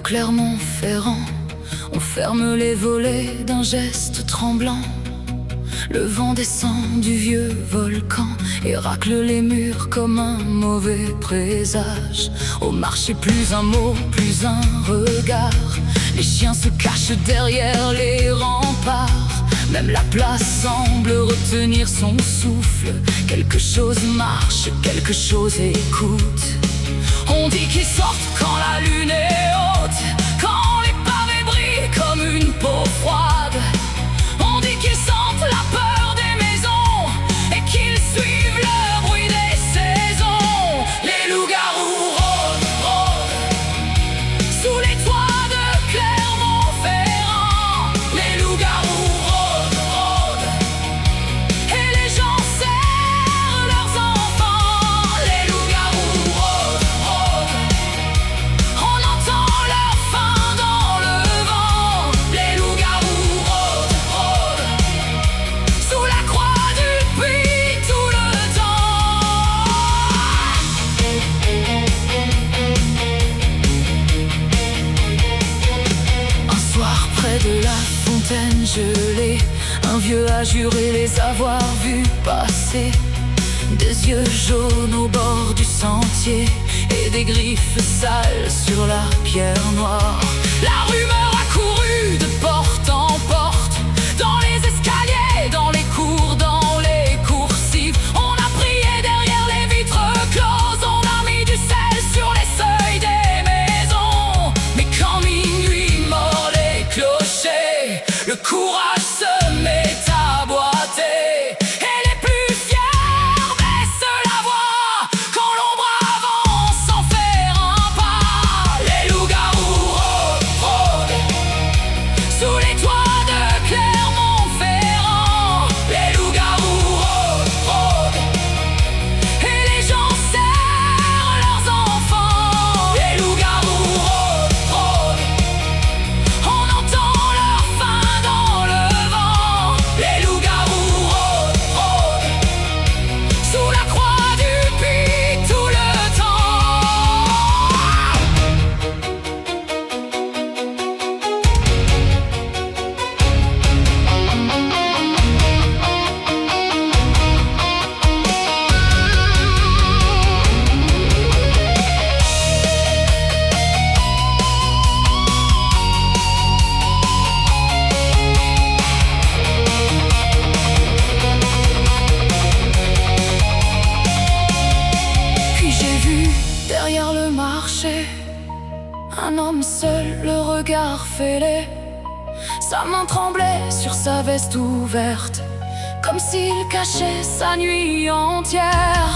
Clermont-Ferrand, on ferme les volets d'un geste tremblant. Le vent descend du vieux volcan et racle les murs comme un mauvais présage. Au marché, plus un mot, plus un regard. Les chiens se cachent derrière les remparts. Même la place semble retenir son souffle. Quelque chose marche, quelque chose écoute. On dit qu'ils sortent quand la lune est haute, quand les pavés brillent comme une peau froide. On dit qu'ils sentent la peur des maisons et qu'ils suivent le bruit des saisons. Les loups-garous rôdent, rôdent sous les toits de Clermont-Ferrand. Les loups-garous rôdent, rôdent et les gens serrent leurs enfants. Les loups-garous rôdent, rôdent, on entend leur faim dans le vent. Les loups-garous rôdent, rôdent sous la croix du puits tout le temps. Un soir près de la fontaine gelée, un vieux a juré les avoir vus passer. Des yeux jaunes au bord du sentier et des griffes sales sur la pierre noire. La rumeur a couru de porte en porte, dans les escaliers, dans les cours, dans les coursives. On a prié derrière les vitres closes, on a mis du sel sur les seuils des maisons. Mais quand minuit mord les clochers, le courage se met à boiter. Et les plus fiers baissent la voix quand l'ombre avance sans faire un pas. Les loups-garous rôdent, rôdent sous les toits de Clermont-Ferrand. Les loups-garous rôdent, rôdent et les gens serrent leurs enfants. Les loups-garous rôdent, rôdent, on entend leur faim dans le vent. Les loups-garous rôdent, rôdent sous la croix du puits tout le temps. Puis j'ai vu derrière le marché un homme seul, le regard fêlé. Sa main tremblait sur sa veste ouverte, comme s'il cachait sa nuit entière.